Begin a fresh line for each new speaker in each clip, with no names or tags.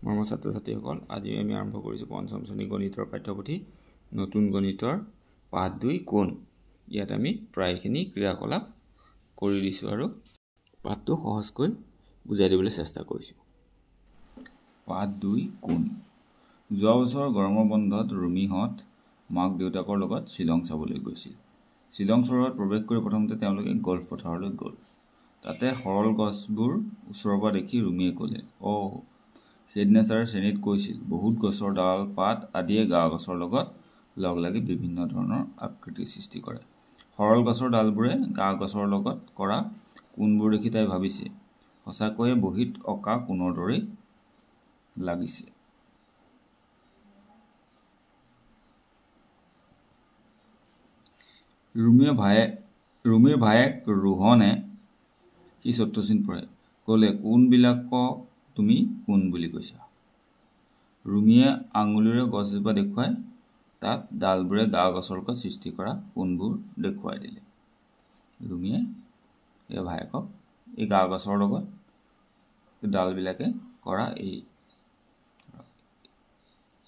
মৰমৰ ছাত্ৰ-ছাত্ৰীসকল, আজি আমি আৰম্ভ কৰিছোঁ পঞ্চম শ্ৰেণী গণিতৰ পাঠ্যপুথি নতুন গণিতৰ পাঠ 2 কোণ। ইয়াত আমি প্ৰায়খিনি ক্ৰিয়াকলাপ কৰি দিছোঁ আৰু পাঠটো সহজকৈ বুজাই দিবলৈ চেষ্টা কৰিছোঁ। পাঠ 2 কোণ। যোৱা বছৰ গৰমৰ বন্ধত ৰুমিহঁত মাক দেউতাকৰ লগত শ্বিলং চাবলৈ গৈছিল। শ্বিলং চহৰত প্ৰৱেশ কৰি প্ৰথমতে তেওঁলোকে গল্ফ পথাৰলৈ গ'ল। তাতে সৰল গছবোৰ ওচৰৰ পৰা দেখি ৰুমিয়ে ক'লে, সেইদিনা ছাৰে শ্ৰেণীত কৈছিল, বহুত গছৰ ডাল পাত আদিয়ে গা গছৰ লগত লগ লাগি বিভিন্ন ধৰণৰ আকৃতিৰ সৃষ্টি কৰে। সৰল গছৰ ডালবোৰে গা গছৰ লগত কৰা কোণবোৰ দেখি তাই ভাবিছে, সঁচাকৈয়ে বহীত অঁকা কোণৰ দৰেই লাগিছে। ৰুমিৰ ভায়েক ৰোহনে, সি ৪ৰ্থ শ্ৰেণীত পঢ়ে, ক'লে, কোণবিলাকক তুমি কোণ বুলি কৈছা। ৰুমিয়ে আঙুলিৰে গছজোপা দেখুৱাই তাক ডালবোৰে গা গছৰ লগত সৃষ্টি কৰা কোণবোৰ দেখুৱাই দিলে। ৰুমিয়ে এই ভায়েকক এই গা গছৰ লগত ডালবিলাকে কৰা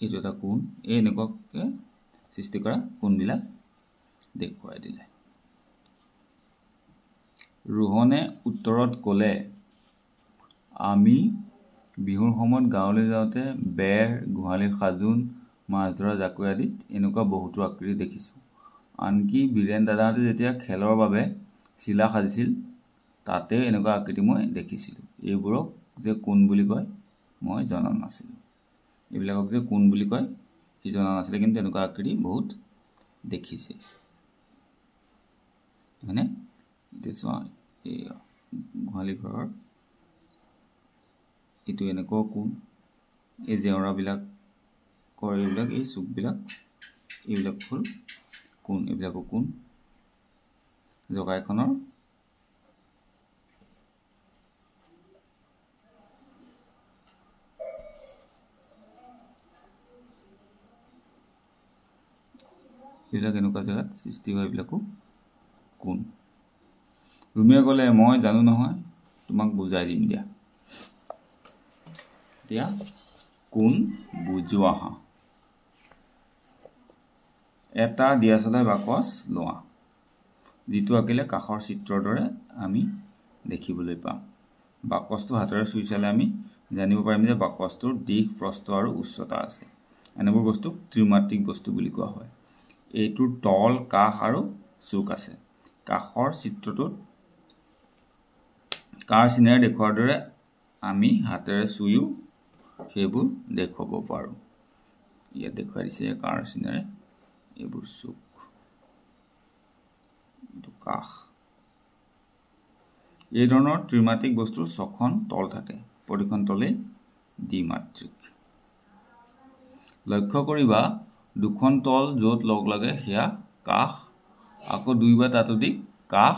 এইটো এটা কোণ, এই এনেকুৱাকে সৃষ্টি কৰা কোণবিলাক দেখুৱাই দিলে। ৰোহনে উত্তৰত ক'লে, আমি বিহুৰ সময়ত গাঁৱলৈ যাওঁতে বেৰ, গোহালিৰ সাজোন, মাছ ধৰা জাকৈ আদিত এনেকুৱা বহুতো আকৃতি দেখিছোঁ। আনকি বীৰেন দাদাহঁতে যেতিয়া খেলৰ বাবে চিলা সাজিছিল তাতেও এনেকুৱা আকৃতি মই দেখিছিলোঁ। এইবোৰক যে কোণ বুলি কয় মই জনা নাছিলোঁ। এইবিলাকক যে কোণ বুলি কয় সি জনা নাছিলে, কিন্তু এনেকুৱা আকৃতি বহুত দেখিছে। হয়নে? এতিয়া চোৱা, এই গোহালি ঘৰৰ এইটো এনেকুৱা কোণ, এই জেওৰাবিলাকৰ এইবিলাক, এই চুকবিলাক, এইবিলাক হ'ল কোণ, এইবিলাকো কোণ। জকাইখনৰ এইবিলাক এনেকুৱা জেগাত সৃষ্টি হয়, এইবিলাকো কোণ। ৰুমিয়ে ক'লে, মই জানো নহয়, তোমাক বুজাই দিম দিয়া। এতিয়া কোণ বুজোৱা হা। এটা দিয়াচলাই বাকচ লোৱা, যিটো আঁকিলে কাষৰ চিত্ৰৰ দৰে আমি দেখিবলৈ পাম। বাকচটো হাতেৰে চুই চালে আমি জানিব পাৰিম যে বাকচটোৰ দিশ, প্ৰস্থ আৰু উচ্চতা আছে। এনেবোৰ বস্তুক ত্ৰিমাত্ৰিক বস্তু বুলি কোৱা হয়। এইটোৰ তল, কাষ আৰু চুক আছে। কাষৰ চিত্ৰটোত কাৰ চিনেৰে দেখুওৱাৰ দৰে আমি হাতেৰে চুইও সেইবোৰ দেখুৱাব পাৰোঁ। ইয়াত দেখুৱাই দিছে কাৰ চিনেৰে, এইবোৰ চুক, এইটো কাষ। এই ধৰণৰ ত্ৰিমাত্ৰিক বস্তুৰ 6খন তল থাকে, প্ৰতিখন তলেই দ্বিমাত্ৰিক। লক্ষ্য কৰিবা, দুখন তল য'ত লগ লাগে সেয়া কাষ, আকৌ 2 বা তাতোধিক কাষ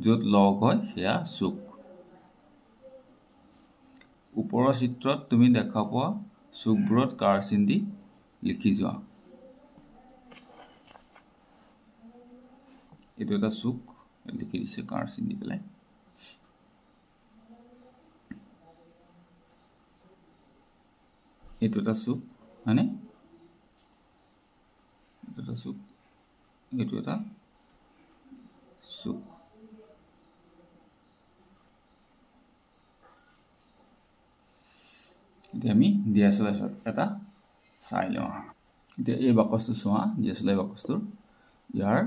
য'ত লগ হয় সেয়া চুক। ওপৰৰ চিত্ৰত তুমি দেখা পোৱা চুকবোৰত কাৰ চিন দি লিখি যোৱা। এইটো এটা চুক, লিখি দিছে কাৰ চিন দি পেলাই। এইটো এটা চুক, হয়নে? এইটো এটা চুক, এইটো এটা চুক। এতিয়া আমি দিয়াচলাই এটা চাই লওঁ। এতিয়া এই বাকচটো চোৱা, দিয়াচলাই বাকচটোৰ ইয়াৰ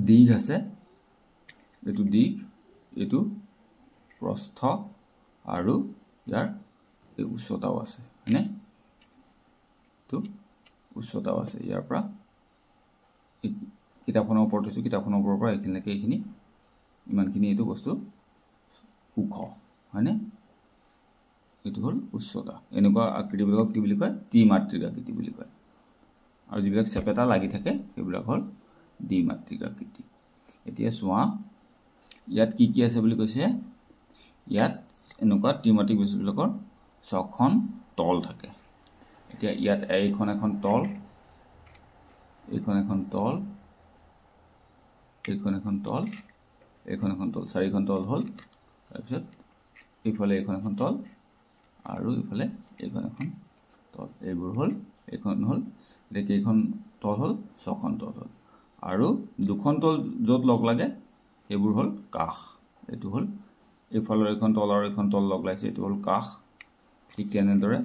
দিশ আছে, এইটো দিশ, এইটো প্ৰস্থ আৰু ইয়াৰ এই উচ্চতাও আছে, হয়নে? এইটো উচ্চতাও আছে। ইয়াৰ পৰা কিতাপখনৰ ওপৰত থৈছোঁ, কিতাপখনৰ ওপৰৰ পৰা এইখিনিলৈকে, এইখিনি ইমানখিনি এইটো বস্তু ওখ, হয়নে? এইটো হ'ল উচ্চতা। এনেকুৱা আকৃতিবিলাকক কি বুলি কয়? ত্ৰিমাত্ৰিক আকৃতি বুলি কয়। আৰু যিবিলাক চেপেটা লাগি থাকে সেইবিলাক হ'ল দ্বিমাত্ৰিক আকৃতি। এতিয়া চোৱা, ইয়াত কি কি আছে বুলি কৈছে? ইয়াত এনেকুৱা ত্ৰিমাত্ৰিক বস্তুবিলাকৰ 6খন তল থাকে। এতিয়া ইয়াত এইখন এখন তল, এইখন এখন তল, এইখন এখন তল, এইখন এখন তল, 4খন তল হ'ল। তাৰপিছত এইফালে এইখন এখন তল, আৰু ইফালে এইখন এখন তল এইবোৰ হ'ল এইখন হ'ল এতিয়া কেইখন তল হ'ল 6খন তল হ'ল আৰু দুখন তল য'ত লগ লাগে সেইবোৰ হ'ল কাষ এইটো হ'ল এইফালৰ এখন তল আৰু এখন তল লগ লাগিছে এইটো হ'ল কাষ ঠিক তেনেদৰে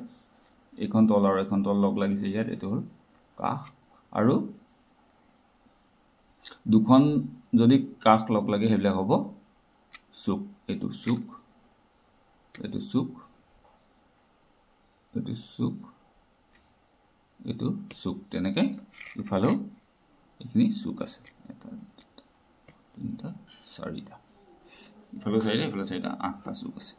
এইখন তল আৰু এখন তল লগ লাগিছে ইয়াত এইটো হ'ল কাষ আৰু দুখন যদি কাষ লগ লাগে হেবিলাক হ'ব চুক এইটো চুক এইটো চুক এইটো চুক এইটো চুক তেনেকৈ ইফালেও এইখিনি চুক আছে এটা দুটা তিনিটা চাৰিটা ইফালেও চাৰিটা ইফালে চাৰিটা 8টা চুক আছে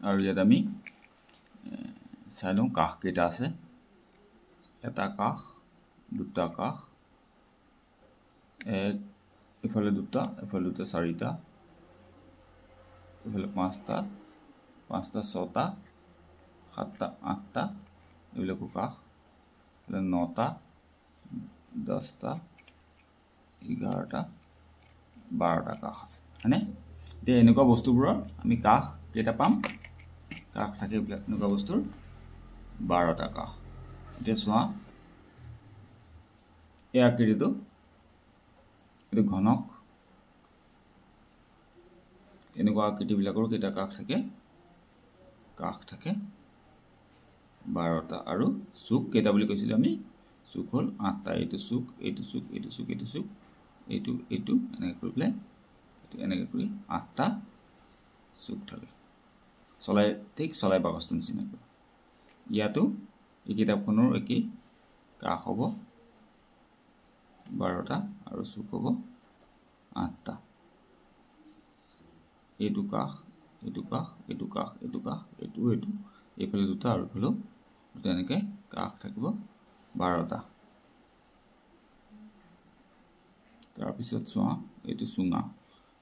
আৰু ইয়াত আমি চাই লওঁ কাষ কেইটা আছে এটা কাষ দুটা কাষ এক ইফালে দুটা চাৰিটা ইফালে 5টা 6টা 7টা 8টা এইবিলাকো কাষ ইফালে 9টা 10টা 11টা 12টা কাষ আছে হয়নে এতিয়া এনেকুৱা বস্তুবোৰৰ আমি কাষ কেইটা পাম কাষ থাকে এইবিলাক এনেকুৱা বস্তুৰ 12টা কাষ এতিয়া চোৱা এই আকৃতিটো এইটো ঘনক এনেকুৱা আকৃতিবিলাকৰ কেইটা কাষ থাকে 12টা আৰু চুক কেইটা বুলি কৈছিলোঁ আমি চুক হ'ল 8টা এইটো চুক এইটো চুক এইটো চুক এইটো চুক এইটো এইটো এনেকৈ কৰি পেলাই এনেকৈ কৰি 8টা চুক থাকে চলাই ঠিক চলাই বাকচটোৰ নিচিনাকৈ ইয়াতো এই কিতাপখনৰ একেই কাষ হ'ব 12টা আৰু চুক হ'ব 8টা এইটো কাষ এইটো কাষ এইটো কাষ এইটো কাষ এইটো এইটো এইফালে দুটা আৰু ইফালেও দুটা এনেকৈ কাষ থাকিব 12টা তাৰপিছত চোৱা এইটো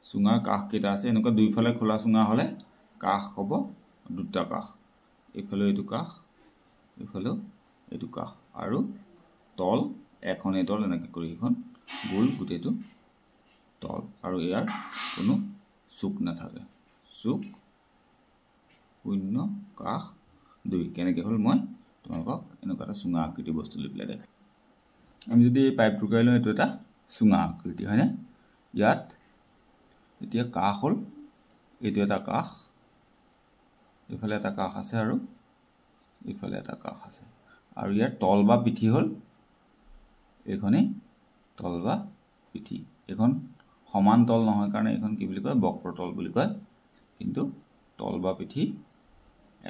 চুঙাৰ কাষ কেইটা আছে এনেকুৱা দুইফালে খোলা চুঙা হ'লে কাষ হ'ব 2টা কাষ এইফালেও এইটো কাষ এইফালেও এইটো কাষ আৰু তল এখনেই তল এনেকৈ কৰি এখন গোল গোটেইটো তল আৰু ইয়াৰ কোনো চুক নাথাকে চুক 0 কাষ 2 কেনেকৈ হ'ল মই তোমালোকক এনেকুৱা এটা চুঙা আকৃতি বস্তু লৈ পেলাই দেখাম আমি যদি এই পাইপ টুকাই লওঁ এইটো এটা চুঙা আকৃতি হয়নে ইয়াত এতিয়া কাষ হ'ল এইটো এটা কাষ এইফালে এটা কাষ আছে আৰু এইফালে এটা কাষ আছে আৰু ইয়াৰ তল বা পিঠি হ'ল এইখনেই তল বা পিঠি এখন সমান তল নহয় কাৰণে এখন কি বুলি কয় বক্ৰতল বুলি কয় কিন্তু তল বা পিঠি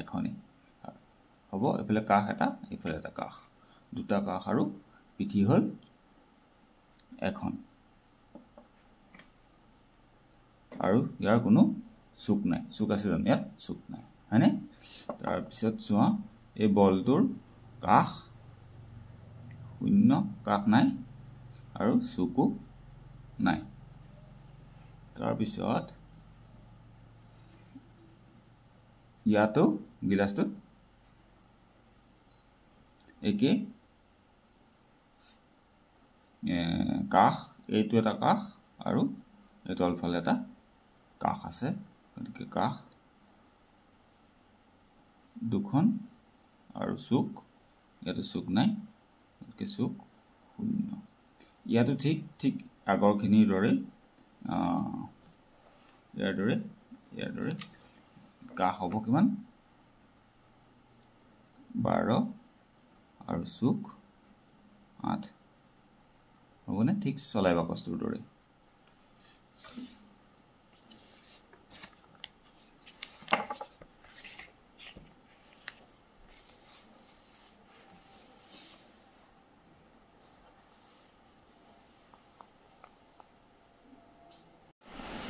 এখনেই হ'ব এইফালে কাষ এটা এইফালে এটা কাষ দুটা কাষ আৰু পিঠি হ'ল এখন আৰু ইয়াৰ কোনো চুক নাই চুক আছে জানো ইয়াত চুক নাই হয়নে তাৰপিছত চোৱা এই বলটোৰ কাষ 0 কাষ নাই আৰু চুকো নাই তাৰপিছত ইয়াতো গিলাসটোত একে কাষ এইটো এটা কাষ আৰু এই তলফালে এটা কাষ আছে গতিকে কাষ দুখন আৰু চুক ইয়াতে চুক নাই গতিকে চুক 0 ইয়াতো ঠিক আগৰখিনিৰ দৰে ইয়াৰ দৰে কাষ হ'ব কিমান 12 আৰু চুক 8 হ'বনে ঠিক চলাই বাকচটোৰ দৰে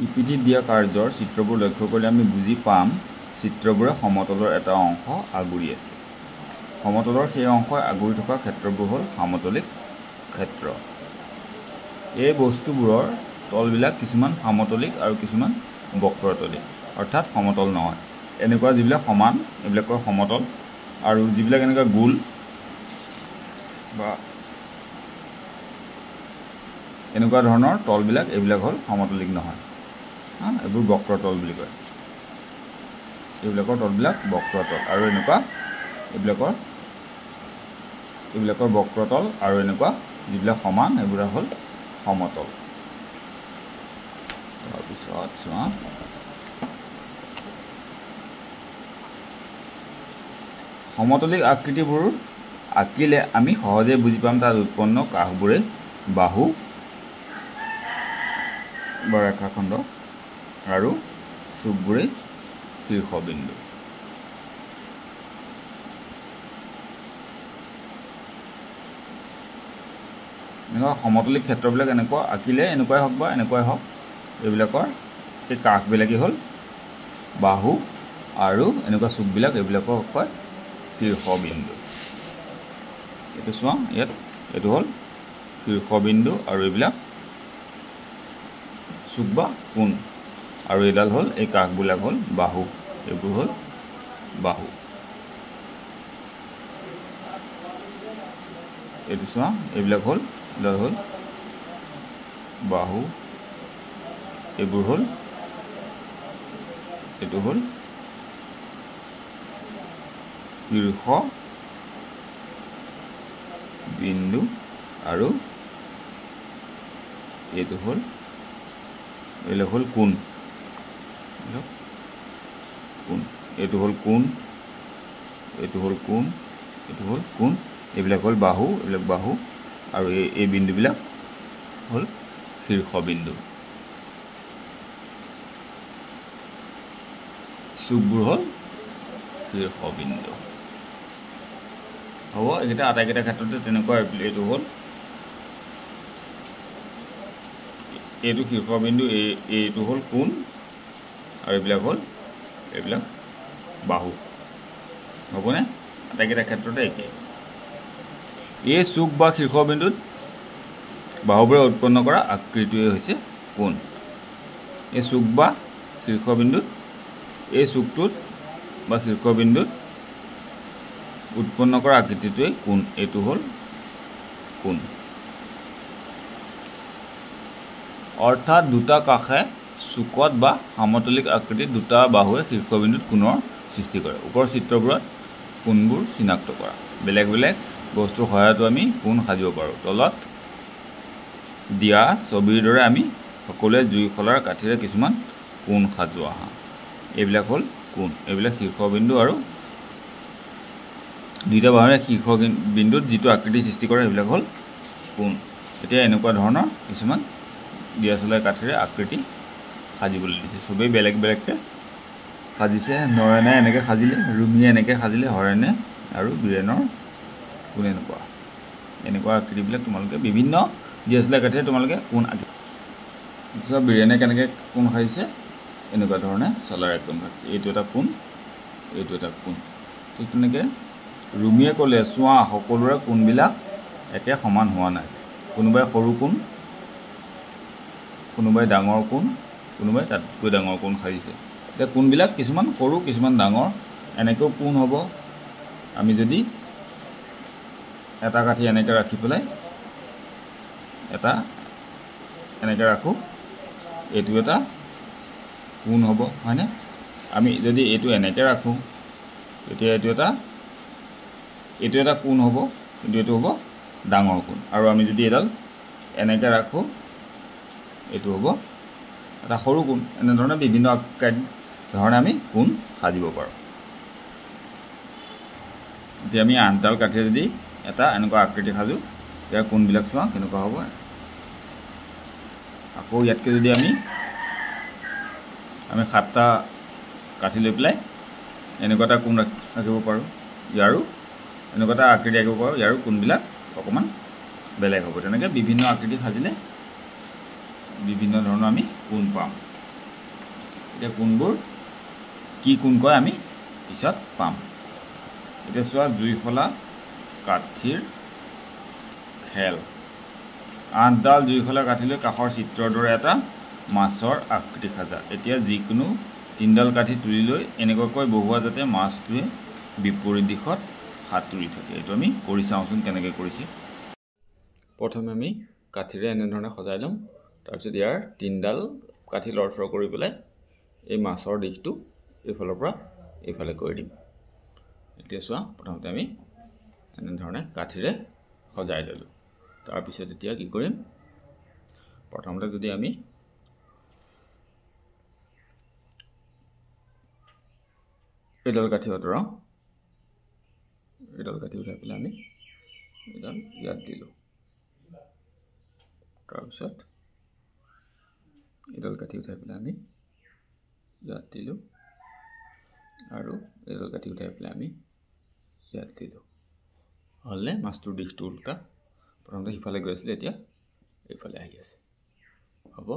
ইপিঠিত দিয়া কাৰ্যৰ চিত্ৰবোৰ লক্ষ্য কৰিলে আমি বুজি পাম চিত্ৰবোৰে সমতলৰ এটা অংশ আগুৰি আছে সমতলৰ সেই অংশই আগুৰি থকা ক্ষেত্ৰবোৰ হ'ল সমতলিক ক্ষেত্ৰ এই বস্তুবোৰৰ তলবিলাক কিছুমান সমতলিক আৰু কিছুমান বক্ৰতলিক অৰ্থাৎ সমতল নহয় এনেকুৱা যিবিলাক সমান এইবিলাকৰ সমতল আৰু যিবিলাক এনেকুৱা গোল বা এনেকুৱা ধৰণৰ তলবিলাক এইবিলাক হ'ল সমতলিক নহয় এইবোৰ বক্ৰতল বুলি কয় এইবিলাকৰ তলবিলাক বক্ৰতল আৰু এনেকুৱা এইবিলাকৰ বক্ৰতল আৰু এনেকুৱা যিবিলাক সমান এইবোৰ হ'ল সমতল তাৰপিছত চোৱা সমতলিক আকৃতিবোৰ আঁকিলে আমি সহজে বুজি পাম তাত উৎপন্ন কাষবোৰে বাহু বা ৰেখাখণ্ড আৰু চুকবোৰে শীৰ্ষবিন্দু এনেকুৱা সমতলিক ক্ষেত্ৰবিলাক এনেকুৱা আঁকিলে এনেকুৱাই হওক বা এনেকুৱাই হওক এইবিলাকৰ এই কাষবিলাকেই হ'ল বাহু আৰু এনেকুৱা চুকবিলাক এইবিলাকক কয় শীৰ্ষবিন্দু এইটো চোৱা ইয়াত এইটো হ'ল শীৰ্ষবিন্দু আৰু এইবিলাক চুক বা কোণ আৰু এইডাল হ'ল এই কাষবিলাক হ'ল বাহু এইবোৰ হ'ল বাহু এইটো চোৱা এইবিলাক হ'ল এডাল হ'ল বাহু এইবোৰ হ'ল এইটো হ'ল শীৰ্ষ বিন্দু আৰু এইটো হ'ল এইবিলাক হ'ল কোণ এইটো হ'ল কোণ এইটো হ'ল কোণ এইটো হ'ল কোণ এইবিলাক হ'ল বাহু এইবিলাক বাহু আৰু এই বিন্দুবিলাক হ'ল শীৰ্ষবিন্দু চুকবোৰ হ'ল শীৰ্ষবিন্দু হ'ব এইকেইটা আটাইকেইটা ক্ষেত্ৰতে তেনেকুৱা এইটো হ'ল এইটো শীৰ্ষবিন্দু এইটো হ'ল কোণ আৰু এইবিলাক বাহু হ'বনে আটাইকেইটা ক্ষেত্ৰতে একে এই চুক বা শীৰ্ষবিন্দুত বাহুবোৰে উৎপন্ন কৰা আকৃতিটোৱে হৈছে কোণ এই চুক বা শীৰ্ষবিন্দুত এই চুকটোত বা শীৰ্ষবিন্দুত উৎপন্ন কৰা আকৃতিটোৱে কোণ এইটো হ'ল কোণ অৰ্থাৎ দুটা কাষে চুকত বা সমতলিক আকৃতিত দুটা বাহুৱে শীৰ্ষবিন্দুত কোণৰ সৃষ্টি কৰে ওপৰৰ চিত্ৰবোৰত কোণবোৰ চিনাক্ত কৰা বেলেগ বেলেগ বস্তুৰ সহায়তো আমি কোণ সাজিব পাৰোঁ তলত দিয়া ছবিৰ দৰে আমি সকলোৱে জুই শলাৰ কাঠিৰে কিছুমান কোণ সাজোৱা এইবিলাক হ'ল কোণ এইবিলাক শীৰ্ষবিন্দু আৰু দুইটা বাহুৰে শীৰ্ষবিন্দুত যিটো আকৃতি সৃষ্টি কৰে সেইবিলাক হ'ল কোণ এতিয়া এনেকুৱা ধৰণৰ কিছুমান দিয়া চলাই কাঠিৰে আকৃতি সাজিবলৈ দিছে চবেই বেলেগ বেলেগকৈ সাজিছে নয়নে এনেকৈ সাজিলে ৰুমিয়ে এনেকৈ সাজিলে হৰেণে আৰু বীৰেণৰ কোণ এনেকুৱা আকৃতিবিলাক তোমালোকে বিভিন্ন দিয়া চলাই কাঠিৰে তোমালোকে কোণ আঁকি চোৱা বীৰেণে কেনেকৈ কোণ সাজিছে এনেকুৱা ধৰণে চলাৰে কোণ সাজিছে এইটো এটা কোণ এইটো এটা কোণ ঠিক তেনেকৈ ৰুমিয়ে ক'লে চোৱা সকলোৰে কোণবিলাক একে সমান হোৱা নাই কোনোবাই সৰু কোণ কোনোবাই ডাঙৰ কোণ কোনোবাই তাতকৈ ডাঙৰ কোণ সাজিছে এতিয়া কোণবিলাক কিছুমান সৰু কিছুমান ডাঙৰ এনেকৈও কোণ হ'ব আমি যদি এটা কাঠি এনেকৈ ৰাখি পেলাই এটা এনেকৈ ৰাখোঁ এইটো এটা কোণ হ'ব হয়নে আমি যদি এইটো এনেকৈ ৰাখোঁ তেতিয়া এইটো এটা কোণ হ'ব কিন্তু এইটো হ'ব ডাঙৰ কোণ আৰু আমি যদি এডাল এনেকৈ ৰাখোঁ এইটো হ'ব এটা সৰু কোণ এনেধৰণে বিভিন্ন ধৰণে আমি কোণ সাজিব পাৰোঁ এতিয়া আমি 8ডাল কাঠিৰে যদি এটা এনেকুৱা আকৃতি সাজোঁ ইয়াৰ কোণবিলাক চোৱা কেনেকুৱা হ'ব আকৌ ইয়াতকৈ যদি আমি 7টা কাঠি লৈ পেলাই এনেকুৱা এটা কোণ ৰাখিব পাৰোঁ ইয়াৰো এনেকুৱা এটা আকৃতি আঁকিব পাৰোঁ ইয়াৰো কোণবিলাক অকণমান বেলেগ হ'ব তেনেকৈ বিভিন্ন আকৃতি সাজিলে বিভিন্ন ধৰণৰ আমি কোণ পাম এতিয়া কোণবোৰ কি কোণ কয় আমি পিছত পাম এতিয়া চোৱা জুই শলা কাঠিৰ খেল 8ডাল জুই শলা কাঠি লৈ কাষৰ চিত্ৰৰ দৰে এটা মাছৰ আকৃতি সাজা এতিয়া যিকোনো 3ডাল কাঠি তুলি লৈ এনেকুৱাকৈ বহুৱা যাতে মাছটোৱে বিপৰীত দিশত সাঁতুৰি থাকে এইটো আমি কৰি চাওঁচোন কেনেকৈ কৰিছে প্ৰথমে আমি কাঠিৰে এনেধৰণে সজাই ল'ম তাৰপিছত ইয়াৰ তিনডাল কাঠি লৰচৰ কৰি পেলাই এই মাছৰ দিশটো এইফালৰ পৰা এইফালে কৰি দিম এতিয়া চোৱা প্ৰথমতে আমি এনেধৰণে কাঠিৰে সজাই ল'লোঁ তাৰপিছত এতিয়া কি কৰিম প্ৰথমতে যদি আমি এডাল কাঠি অতৰাও এডাল কাঠি উঠাই পেলাই আমি এডাল ইয়াত দিলোঁ তাৰপিছত এডাল কাঠি উঠাই পেলাই আমি ইয়াত দিলোঁ আৰু এডাল কাঠি উঠাই পেলাই আমি ইয়াত দিলোঁ হ'লে মাছটোৰ দিশটো উল্টা প্ৰথমতে সিফালে গৈ আছিলে এতিয়া এইফালে আহি আছে হ'ব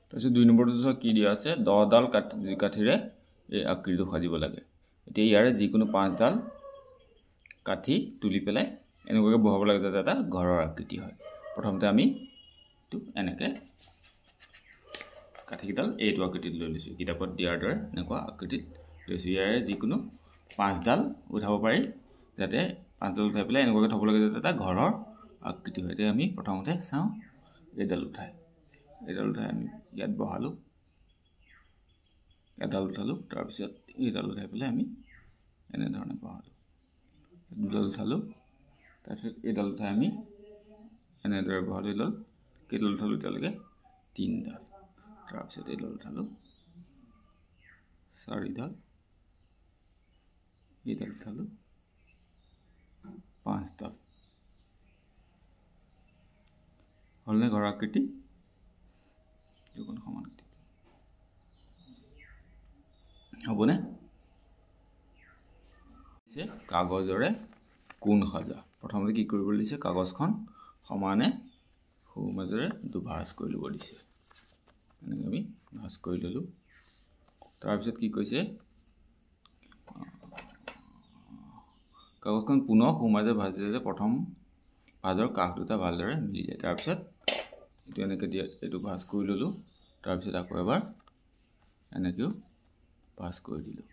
তাৰপিছত 2 নম্বৰটো কি দিয়া আছে 10ডাল কাঠিৰে এই আকৃতিটো সাজিব লাগে এতিয়া ইয়াৰে যিকোনো 5ডাল কাঠি তুলি পেলাই এনেকুৱাকৈ বহাব লাগে যাতে এটা ঘৰৰ আকৃতি হয় প্ৰথমতে আমি এইটো এনেকৈ কাঠিকেইডাল এইটো আকৃতিত লৈ লৈছোঁ কিতাপত দিয়াৰ দৰে এনেকুৱা আকৃতিত লৈছোঁ ইয়াৰে যিকোনো 5ডাল উঠাব পাৰি যাতে 5ডাল উঠাই পেলাই এনেকুৱাকৈ থ'ব লাগে যাতে এটা ঘৰৰ আকৃতি হয় এতিয়া আমি প্ৰথমতে চাওঁ এইডাল উঠাই আমি ইয়াত বহালোঁ এডাল উঠালোঁ তাৰপিছত এইডাল উঠাই পেলাই আমি এনেধৰণে বহালোঁ দুডাল উঠালোঁ তাৰপিছত এইডাল উঠাই আমি এনেদৰে বহালোঁ এইডাল কেইডাল উঠালোঁ এতিয়ালৈকে 3ডাল তাৰপিছত এইডাল উঠালোঁ 4ডাল এইডাল উঠালোঁ 5ডাল হ'লনে ঘৰৰ আকৃতি দুখন সমান হ'বনে কাগজৰে কোণ সাজা প্ৰথমতে কি কৰিব দিছে কাগজখন সমানে সোঁ মাজেৰে দুভাঁজ কৰি ল'ব দিছে এনেকৈ আমি ভাঁজ কৰি ল'লোঁ তাৰপিছত কি কৈছে কাগজখন পুনৰ সোঁ মাজে ভাঁজ দিলে যে প্ৰথম ভাঁজৰ কাষ দুটা ভালদৰে মিলি যায় তাৰপিছত এইটো এনেকৈ দিয়া এইটো ভাঁজ কৰি ল'লোঁ তাৰপিছত আকৌ এবাৰ এনেকৈও ভাঁজ কৰি দিলোঁ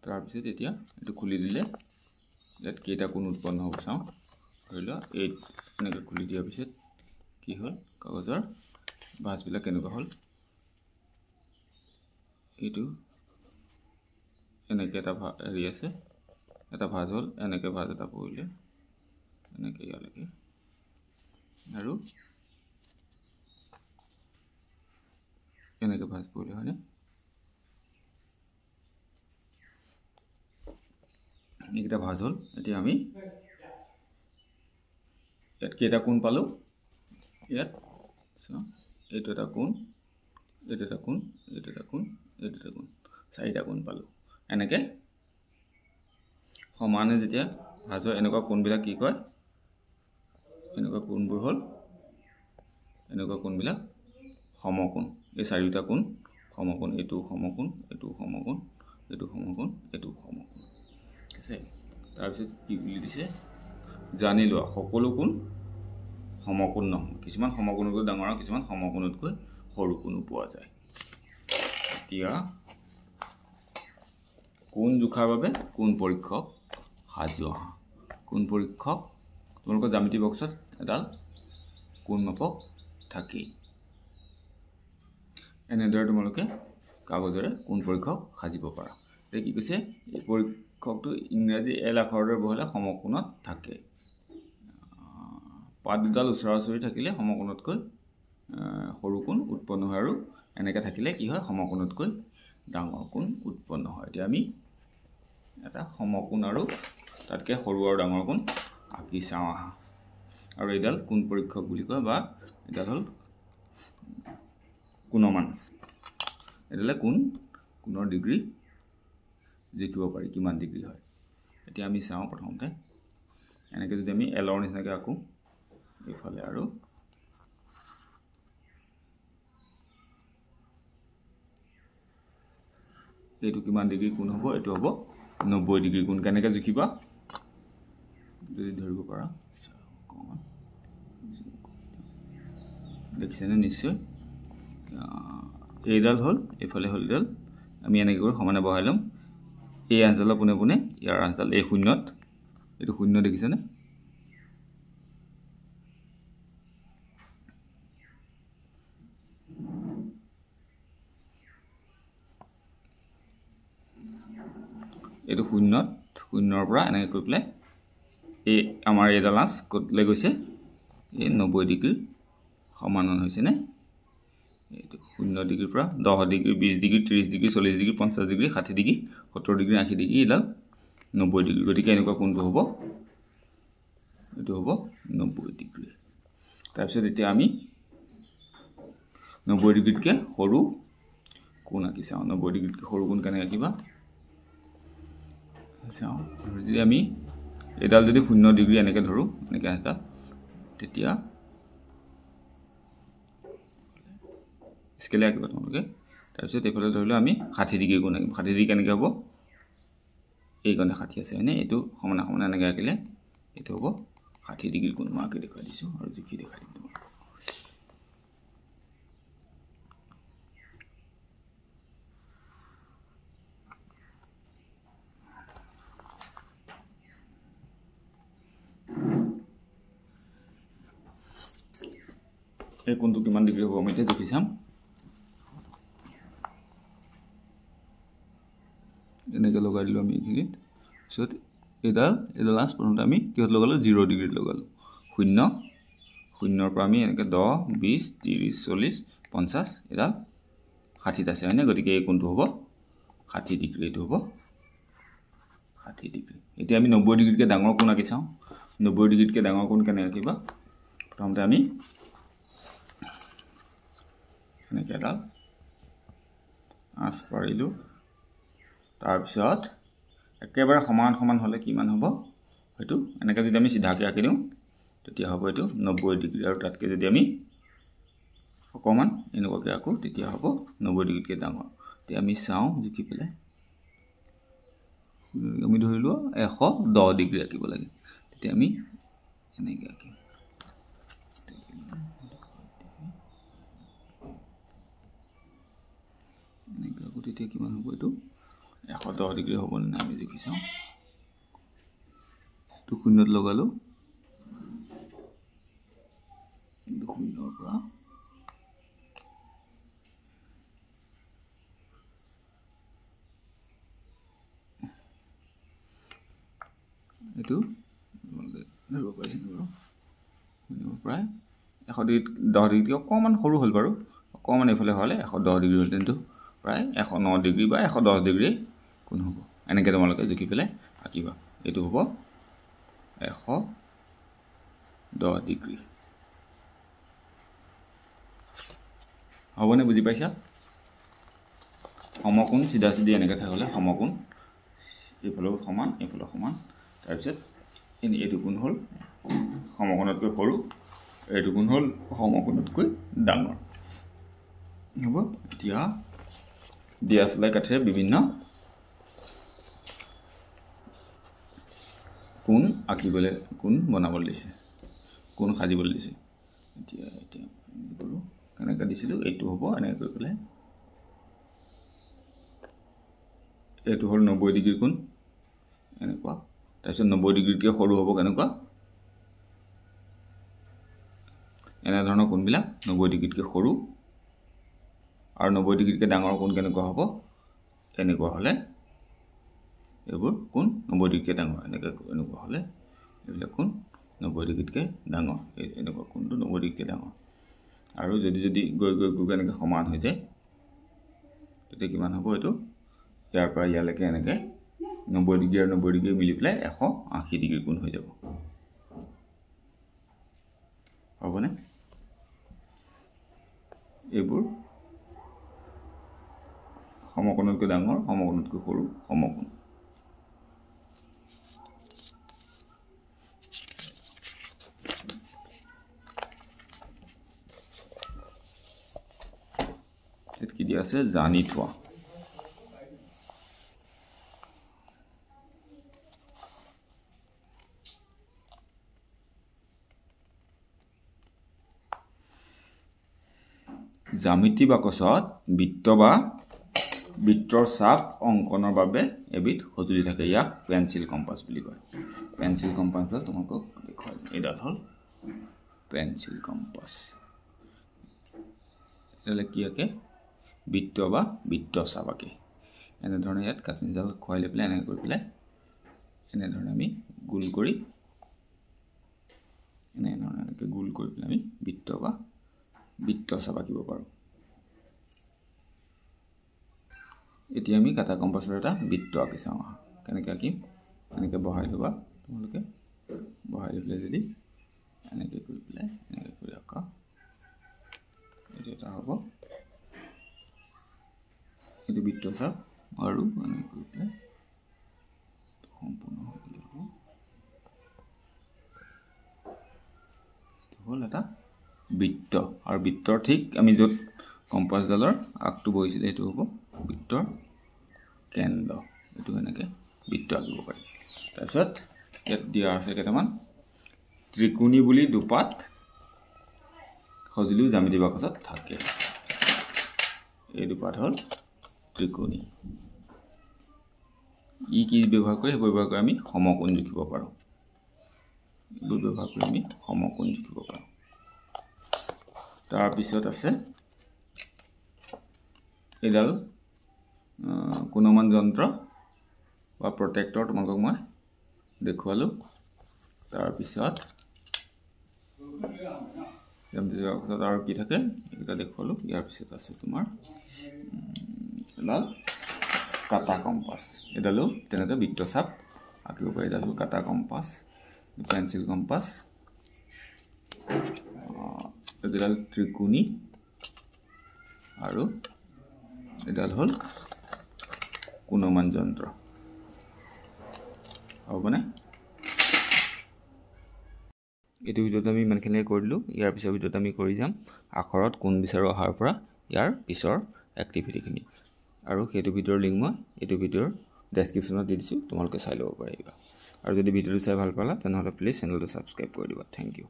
তাৰপিছত এতিয়া এইটো খুলি দিলে ইয়াত কেইটা কোণ উৎপন্ন হ'ব চাওঁ ধৰি লোৱা এই এনেকৈ খুলি দিয়াৰ পিছত কি হ'ল কাগজৰ ভাঁজবিলাক কেনেকুৱা হ'ল এইটো এনেকৈ এটা হেৰি আছে এটা ভাঁজ হ'ল এনেকৈ ভাঁজ এটা পৰিলে এনেকৈ ইয়ালৈকে আৰু এনেকৈ ভাঁজ পৰিলে হয়নে এইকেইটা ভাঁজ হ'ল এতিয়া আমি ইয়াত কেইটা কোণ পালোঁ ইয়াত এইটো এটা কোণ এইটো এটা কোণ এইটো এটা কোণ এইটো এটা কোণ 4টা কোণ পালোঁ এনেকৈ সমানে যেতিয়া ভাঁজ হয় এনেকুৱা কোণবিলাক কি কয় এনেকুৱা কোণবোৰ হ'ল এনেকুৱা কোণবিলাক সমকোণ এই 4টা কোণ সমকোণ এইটো সমকোণ এইটো সমকোণ এইটো সমকোণ এইটো সমকোণ ঠিক আছে তাৰপিছত কি বুলি দিছে জানি লোৱা সকলো কোণ সমকোণ নহয় কিছুমান সমকোণতকৈ ডাঙৰ আৰু কিছুমান সমকোণতকৈ সৰু কোণো পোৱা যায় এতিয়া কোণ জোখাৰ বাবে কোণ পৰীক্ষক সাজু আহা কোণ পৰীক্ষক তোমালোকৰ জ্যামিতি বক্সত এডাল কোণ মাপক থাকেই এনেদৰে তোমালোকে কাগজেৰে কোণ পৰীক্ষক সাজিব পাৰা এতিয়া কি কৈছে এই পৰীক্ষকটো ইংৰাজী এল আখৰেৰে বহালে সমকোণত থাকে পাত দুডাল ওচৰা-ওচৰি থাকিলে সমকোণতকৈ সৰু কোণ উৎপন্ন হয় আৰু এনেকৈ থাকিলে কি হয় সমকোণতকৈ ডাঙৰ কোণ উৎপন্ন হয় এতিয়া আমি এটা সমকোণ আৰু তাতকৈ সৰু আৰু ডাঙৰ কোণ আঁকি চাওঁ আহা আৰু এইডাল কোণ পৰীক্ষক বুলি কয় বা এইডাল হ'ল কোণমান এইডালে কোণৰ ডিগ্ৰী জুখিব পাৰি কিমান ডিগ্ৰী হয় এতিয়া আমি চাওঁ প্ৰথমতে এনেকৈ যদি আমি এলৰ নিচিনাকৈ আঁকো এইফালে আৰু এইটো কিমান ডিগ্ৰী কোণ হ'ব এইটো হ'ব 90 ডিগ্ৰী কোণ কেনেকৈ জুখিবা যদি ধৰিব পাৰা দেখিছেনে নিশ্চয় এইডাল হ'ল এইফালে হ'ল এইডাল আমি এনেকৈ কৰি সমানে বহাই ল'ম এই আঁচডালৰ পোনে পোনে ইয়াৰ আঁচডাল এই শূন্যত এইটো শূন্য দেখিছেনে এইটো শূন্যত শূন্যৰ পৰা এনেকৈ কৰি পেলাই এই আমাৰ এইডাল আঁচ ক'তলৈ গৈছে এই 90 ডিগ্ৰীৰ সমানন হৈছেনে এইটো 0 ডিগ্ৰীৰ পৰা 10 degree 20 degree 30 degree 40 degree 50 degree 60 degree 70 degree 80 degree এডাল 90 ডিগ্ৰী গতিকে এনেকুৱা কোণটো হ'ব এইটো হ'ব 90 ডিগ্ৰী তাৰপিছত এতিয়া আমি 90 ডিগ্ৰীতকৈ সৰু কোণ আঁকি চাওঁ 90 ডিগ্ৰীতকৈ সৰু কোণ কেনেকৈ আঁকিবা চাওঁ যদি আমি এডাল যদি 0 ডিগ্ৰী এনেকৈ ধৰোঁ এনেকৈ আঁচডাল তেতিয়া স্কেলে আঁকিব তোমালোকে তাৰপিছত এইফালে ধৰিলোঁ আমি 60 ডিগ্ৰী কোণ আঁকিম 60 ডিগ্ৰী কেনেকৈ হ'ব এই কোণে 60 আছে হয়নে এইটো সমানে সমানে এনেকৈ আঁকিলে এইটো হ'ব 60 ডিগ্ৰী কোণ মই আঁকি দেখুৱাই দিছোঁ আৰু জুখি দেখাই দিম তোমাক এই কোণটো কিমান ডিগ্ৰী হ'ব আমি এতিয়া জুখি চাম এনেকৈ লগাই দিলোঁ আমি এইখিনিত পিছত এইডাল আঁচ প্ৰথমতে আমি কিহত লগালোঁ 0 ডিগ্ৰীত লগালোঁ শূন্য শূন্যৰ পৰা আমি এনেকৈ 10 20 30 40 50 এডাল 60 আছে হয়নে গতিকে এই কোণটো হ'ব 60 ডিগ্ৰী এইটো হ'ব 60 ডিগ্ৰী এতিয়া আমি 90 ডিগ্ৰীতকৈ ডাঙৰ কোণ আঁকি চাওঁ 90 ডিগ্ৰীতকৈ ডাঙৰ কোণ কেনেকৈ আঁকিবা প্ৰথমতে আমি এনেকৈ এডাল আঁচ পাৰিলোঁ তাৰপিছত একেবাৰে সমান সমান হ'লে কিমান হ'ব হয়তো এনেকৈ যদি আমি চিধাকৈ আঁকি দিওঁ তেতিয়া হ'ব এইটো 90 ডিগ্ৰী আৰু তাতকৈ যদি আমি অকণমান এনেকুৱাকৈ আঁকো তেতিয়া হ'ব 90 ডিগ্ৰীতকৈ ডাঙৰ এতিয়া আমি চাওঁ জুখি পেলাই আমি ধৰিলোঁ 110 ডিগ্ৰী আঁকিব লাগে তেতিয়া আমি এনেকৈ আঁকিম এনেকৈ আঁকো তেতিয়া কিমান হ'ব এইটো 110 ডিগ্ৰী হ'ব নে আমি জুখি চাওঁ এইটো শূন্যত লগালোঁ শূন্যৰ পৰা এইটো ধৰিব পাৰিছে বাৰু প্ৰায় 100 ডিগ্ৰী 10 ডিগ্ৰী অকণমান সৰু হ'ল বাৰু অকণমান এইফালে হ'লে 110 ডিগ্ৰী হ'ল কিন্তু প্ৰায় 109 ডিগ্ৰী বা 110 ডিগ্ৰী কোণ হ'ব এনেকৈ তোমালোকে জুখি পেলাই আঁকিবা এইটো হ'ব 110 ডিগ্ৰী হ'বনে বুজি পাইছা সমকোণ চিধা চিধি এনেকৈ থাকিলে সমকোণ এইফালেও সমান এইফালেও সমান তাৰপিছত এইটো কোণ হ'ল সমকোণতকৈ সৰু এইটো কোণ হ'ল সমকোণতকৈ ডাঙৰ হ'ব এতিয়া দিয়া চলাই কাঠিৰে বিভিন্ন কোণ আঁকিবলৈ কোণ বনাবলৈ দিছে কোণ সাজিবলৈ দিছে এতিয়া কৰোঁ কেনেকৈ দিছিলোঁ এইটো হ'ব এনেকৈ কৰি পেলাই এইটো হ'ল 90 ডিগ্ৰী কোণ এনেকুৱা তাৰপিছত 90 ডিগ্ৰীতকৈ সৰু হ'ব কেনেকুৱা এনেধৰণৰ কোণবিলাক 90 ডিগ্ৰীতকৈ সৰু আৰু 90 ডিগ্ৰীতকৈ ডাঙৰ কোণ কেনেকুৱা হ'ব এনেকুৱা হ'লে এইবোৰ কোণ 90 ডিগ্ৰীতকৈ ডাঙৰ এনেকুৱা হ'লে এইবিলাক কোণ 90 ডিগ্ৰীতকৈ ডাঙৰ এনেকুৱা কোণটো 90 ডিগ্ৰীতকৈ ডাঙৰ আৰু যদি গৈ এনেকৈ সমান হৈ যায় তেতিয়া কিমান হ'ব এইটো ইয়াৰ পৰা ইয়ালৈকে এনেকৈ 90 ডিগ্ৰী আৰু 90 ডিগ্ৰী মিলি পেলাই 180 ডিগ্ৰী কোণ হৈ যাব হ'বনে এইবোৰ সমকোণতকৈ ডাঙৰ সমকোণতকৈ সৰু সমকোণ কি দিয়া আছে জানি থোৱা জ্যামিতি বাকচত বৃত্ত বা বৃত্তৰ চাপ অংকনৰ বাবে এবিধ সঁজুলি থাকে ইয়াক পেন্সিল কম্পাস বুলি কয় পেন্সিল কম্পাস হল তোমাকক দেখুৱাই এডাল হল পেন্সিল কম্পাস এলে কি আকে বৃত্ত বা বৃত্ত চাপ আকে এনে ধৰণে ইয়াত কাটনিডাল খুৱাই লৈ পেলাই এনে কৰি পেলাই এনে ধৰণে আমি গোল কৰি এনে ধৰণে গোল কৰি পেলাই আমি বৃত্ত বা বৃত্ত চাপ আঁকিব পাৰোঁ এতিয়া আমি কাটা কম্পাসৰ এটা বৃত্ত আঁকি চাওঁ কেনেকৈ আঁকিম এনেকৈ বহাই ল'বা তোমালোকে বহাই লৈ পেলাই যদি এনেকৈ কৰি পেলাই এনেকৈ কৰি আঁকা এইটো এটা হ'ব এইটো বৃত্ত চাপ আৰু এনেকৈ কৰি পেলাই সম্পূৰ্ণ হৈ যাব হ'ল এটা বৃত্ত আৰু বৃত্তৰ ঠিক আমি য'ত কম্পাসডালৰ আগটো বহিছিলে সেইটো হ'ব বৃত্তৰ কেন্দ্ৰ এইটো এনেকৈ বৃত্ত আঁকিব পাৰি তাৰপিছত ইয়াত দিয়া আছে কেইটামান ত্ৰিকোণী বুলি দুপাত সঁজুলিও জ্যামিতি বাকচত থাকে এই দুপাত হ'ল ত্ৰিকোণী ই কি ব্যৱহাৰ কৰি ব্যৱহাৰ কৰি আমি সমকোণ জুখিব পাৰোঁ এইবোৰ ব্যৱহাৰ কৰি আমি সমকোণ জুখিব পাৰোঁ তাৰপিছত আছে এডাল কোণমান যন্ত্ৰ বা প্ৰটেক্টৰ তোমালোকক মই দেখুৱালোঁ তাৰপিছত আৰু কি থাকে এটা দেখুৱালোঁ ইয়াৰ পিছত আছে তোমাৰ এডাল কাটা কম্পাস এডালো তেনেকৈ বৃত্ত চাপ আঁকিব পাৰি এডাল কাটা কম্পাস পেন্সিল কম্পাস এডাল ত্ৰিকোণী আৰু এডাল হ'ল কোণমান যন্ত্ৰ হ'বনে এইটো ভিডিঅ'ত আমি ইমানখিনিয়ে কৰিলোঁ ইয়াৰ পিছৰ ভিডিঅ'ত আমি কৰি যাম আখৰত কোণ বিচাৰো অহাৰ পৰা ইয়াৰ পিছৰ এক্টিভিটিখিনি আৰু সেইটো ভিডিঅ'ৰ লিংক মই এইটো ভিডিঅ'ৰ ডেছক্ৰিপশ্যনত দি দিছোঁ তোমালোকে চাই ল'ব পাৰিবা আৰু যদি ভিডিঅ'টো চাই ভাল পালা তেনেহ'লে প্লিজ চেনেলটো ছাবস্ক্ৰাইব কৰি দিবা থেংক ইউ